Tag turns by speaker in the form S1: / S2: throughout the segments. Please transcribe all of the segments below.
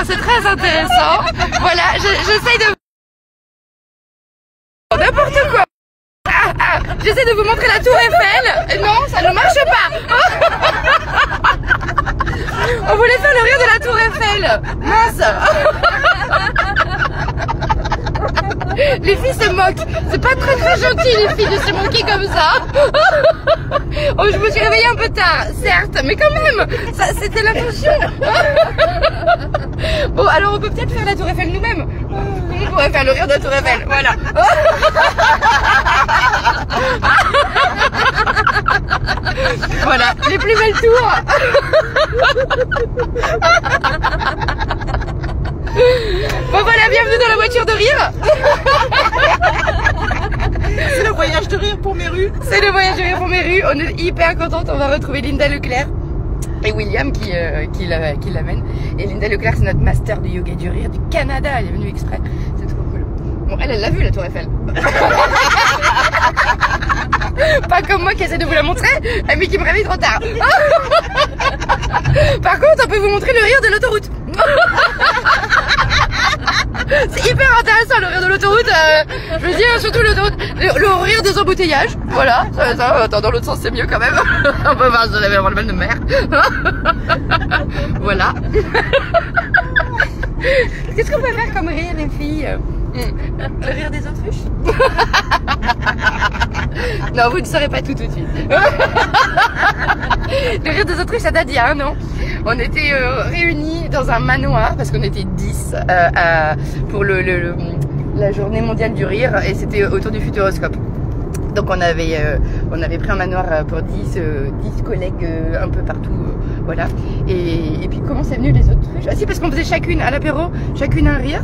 S1: c'est très intéressant. Voilà, j'essaye de... N'importe quoi. J'essaie de vous montrer la tour Eiffel. Non, ça ne marche pas. On voulait faire le rire de la tour Eiffel. Mince. Les filles se moquent. C'est pas très gentil les filles de se moquer comme ça. Oh, je me suis réveillée un peu tard, certes, mais quand même, c'était l'intention. Bon, alors on peut peut-être faire la tour Eiffel nous-mêmes. Comment on pourrait faire le rire de la tour Eiffel? Voilà. Voilà, les plus belles tours. Bon voilà, bienvenue dans la voiture de rire.
S2: C'est le voyage de rire pour Méru.
S1: C'est le voyage de rire pour Méru. On est hyper contente, on va retrouver Linda Leclerc et William qui l'amène. Et Linda Leclerc, c'est notre master du yoga et du rire du Canada. Elle est venue exprès, c'est trop cool. Bon, elle l'a vu la tour Eiffel. Pas comme moi qui essaie de vous la montrer, mais qui me réveille trop tard. Par contre, on peut vous montrer le rire de l'autoroute. C'est hyper intéressant le rire de l'autoroute. Je veux dire, surtout le rire des embouteillages. Voilà, attends, dans l'autre sens c'est mieux quand même. On peut voir, j'avais vraiment le mal de mer. Voilà. Qu'est-ce qu'on peut faire comme rire les filles? Le rire des autruches? Non, vous ne saurez pas tout de suite. Le rire des autruches, ça date d'il y a un an. On était réunis dans un manoir parce qu'on était 10 pour la journée mondiale du rire et c'était autour du Futuroscope. Donc on avait pris un manoir pour 10 collègues un peu partout, voilà. Et puis comment c'est venu les autruches? Ah si, parce qu'on faisait chacune à l'apéro, chacune un rire.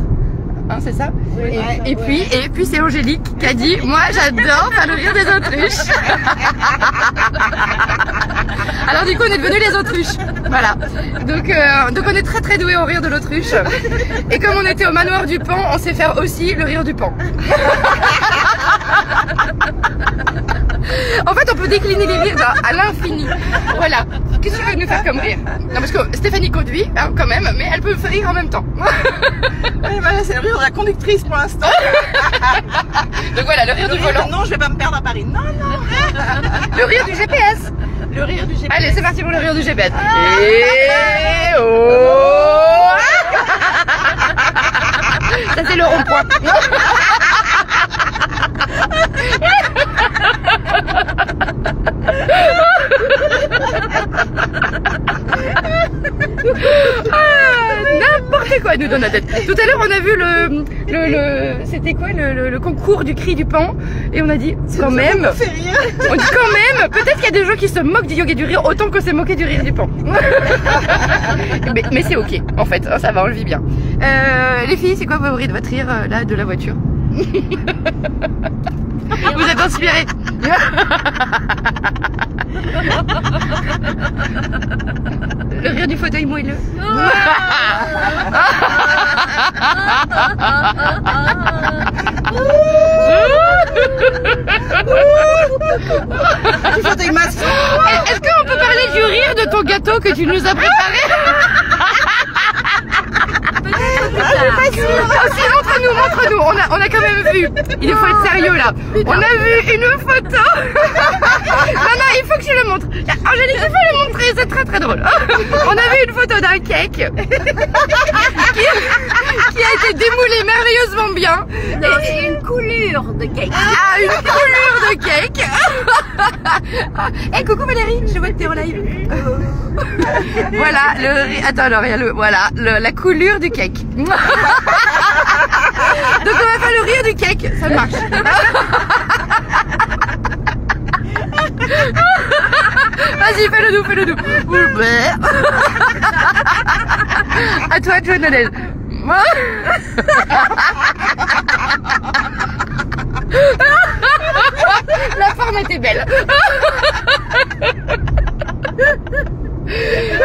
S1: Hein, c'est ça. Oui, et puis c'est Angélique qui a dit moi j'adore faire le rire des autruches. Alors du coup on est devenus les autruches. Voilà. Donc on est très doués au rire de l'autruche. Et comme on était au manoir du Pan, on sait faire aussi le rire du Pan. En fait on peut décliner les rires à l'infini. Voilà. Qu'est-ce que tu veux nous faire comme rire? Non parce que Stéphanie conduit hein, quand même, mais elle peut rire en même temps.
S2: Oui, bah là c'est le rire de la conductrice pour l'instant.
S1: Donc voilà, le rire du volant.
S2: Non, je vais pas me perdre à Paris. Non.
S1: Le rire du GPS.
S2: Le rire du GPS.
S1: Allez, c'est parti pour le rire du GPS. Et oh. Ça c'est le rond-point. N'importe quoi nous donne la tête. Tout à l'heure on a vu c'était quoi le concours du cri du Pan et on a dit quand même. On dit quand même. Peut-être qu'il y a des gens qui se moquent du yoga et du rire autant que c'est moqué du rire du Pan. mais c'est ok en fait, ça va, on le vit bien. Les filles, c'est quoi vos rires de votre rire là de la voiture? Vous êtes inspirés. Le rire du fauteuil moelleux. Est-ce qu'on peut parler du rire de ton gâteau que tu nous as préparé? Aussi, montre-nous. On a quand même vu. Il faut être sérieux là. On a vu une photo. Non, il faut que je le montre. Angélique, il faut le montrer, c'est très drôle. On a vu une photo d'un cake qui a été démoulé merveilleusement bien.
S3: Non, c'est une coulure de cake.
S1: Ah, une coulure de cake. Eh, coucou Valérie, je vois que t'es en live. Voilà, attends, alors, il y a la coulure du cake. Donc on va faire le rire du cake, ça marche. Vas-y, fais-le nous. À toi, Joannelle. La forme était belle.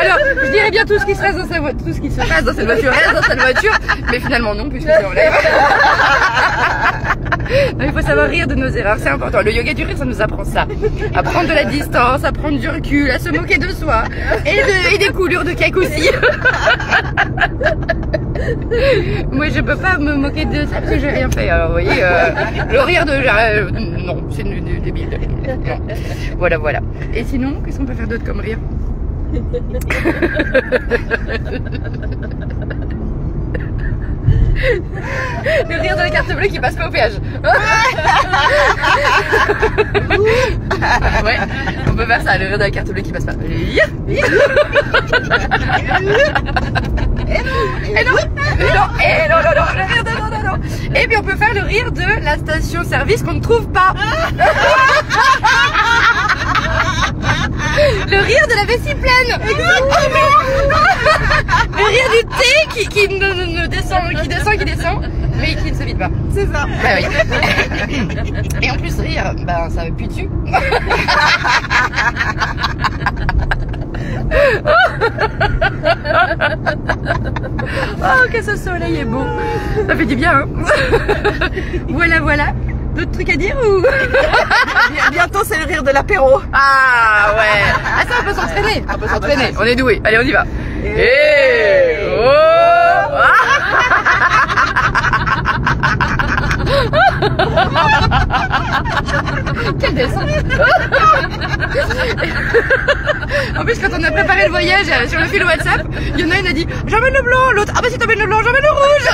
S1: Alors, je dirais bien tout ce qui se passe dans cette voiture, mais finalement non, puisque c'est en live. Il faut savoir rire de nos erreurs, c'est important. Le yoga du rire, ça nous apprend ça. À prendre de la distance, à prendre du recul, à se moquer de soi. Et des coulures de cake aussi. Moi je peux pas me moquer de ça parce que j'ai rien fait. Alors vous voyez, le rire de... non, c'est débile. Non. Voilà, voilà. Et sinon, qu'est-ce qu'on peut faire d'autre comme rire? Le rire de la carte bleue qui passe pas au péage. Ouais, on peut faire ça, le rire de la carte bleue qui passe pas. Et non, le rire de non. Et puis on peut faire le rire de la station-service qu'on ne trouve pas. Le rire de la vessie pleine. Le rire du thé qui descend, mais qui ne se vide pas.
S2: C'est ça.
S1: Bah oui. Et en plus rire, ben ça pue dessus. Oh que ce soleil est beau. Ça fait du bien hein. Voilà, voilà. D'autres trucs à dire ou?
S2: Bientôt c'est le rire de l'apéro.
S1: Ah ouais. Ah ça on peut s'entraîner. On peut s'entraîner. On est doué. Allez on y va. Et oh. Quelle descente. En plus quand on a préparé le voyage sur le fil WhatsApp, il y en a une a dit j'emmène le blanc, l'autre ah bah si t'emmènes le blanc j'emmène le rouge.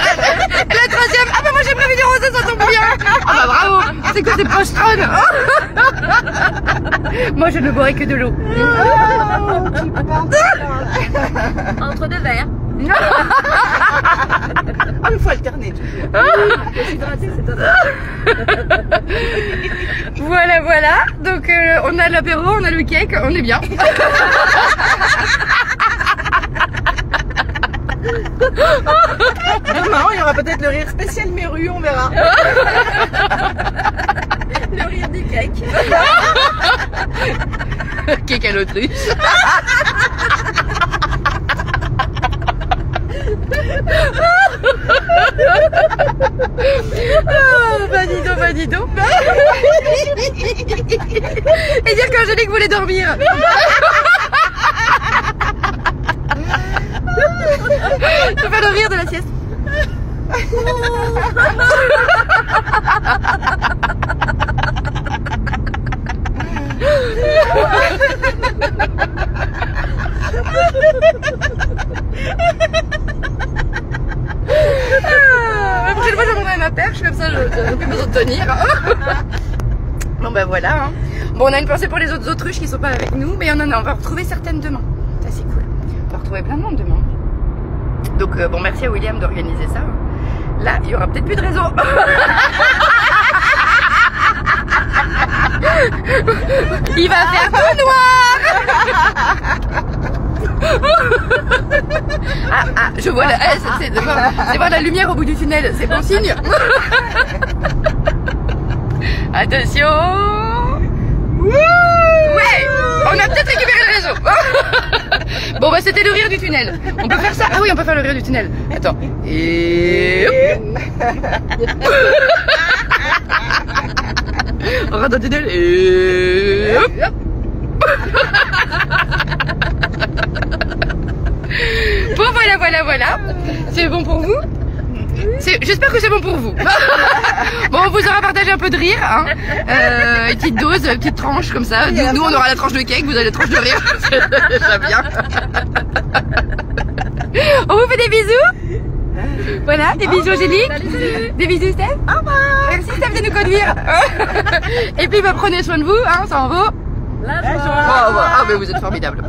S1: Et la troisième ah bah moi j'ai prévu du rosé ça tombe bien. Ah bah bravo. C'est quoi ces pochetrons. Moi je ne boirai que de l'eau.
S3: Entre deux verres.
S2: Ah il faut alterner.
S1: Voilà, voilà. Donc on a l'apéro, on a le cake, on est bien.
S2: Demain il y aura peut-être le rire spécial Méru, on verra.
S3: Le rire du cake.
S1: Cake à l'autruche. Oh, bah dis donc. Et dire qu'Angélique voulait dormir. Je fais le rire de la sieste. La prochaine fois je prendrai ma perche comme ça je n'ai plus besoin de tenir. Bon bah voilà hein. Bon on a une pensée pour les autres autruches qui sont pas avec nous, mais on va retrouver certaines demain. Ça c'est cool. On va retrouver plein de monde demain. Donc bon merci à William d'organiser ça. Là il y aura peut-être plus de réseau. Il va faire tout noir. Ah, je vois c'est de voir la lumière au bout du tunnel, c'est bon signe. Attention. Ouais, on a peut-être récupéré le réseau. Bon bah c'était le rire du tunnel. On peut faire ça? Ah oui on peut faire le rire du tunnel. Attends. Et on rentre dans le tunnel et hop. Bon voilà. C'est bon pour vous? J'espère que c'est bon pour vous. Bon on vous aura partagé un peu de rire hein. Une petite dose, une petite tranche comme ça. Nous on aura la tranche de cake, vous avez la tranche de rire. C'est déjà bien. On vous fait des bisous. Voilà, des bisous Angélique. Des bisous Steph. Au revoir. Merci Steph de nous conduire. Et puis bah, prenez soin de vous, hein, ça en vaut.
S3: La
S1: Ah mais vous êtes formidables.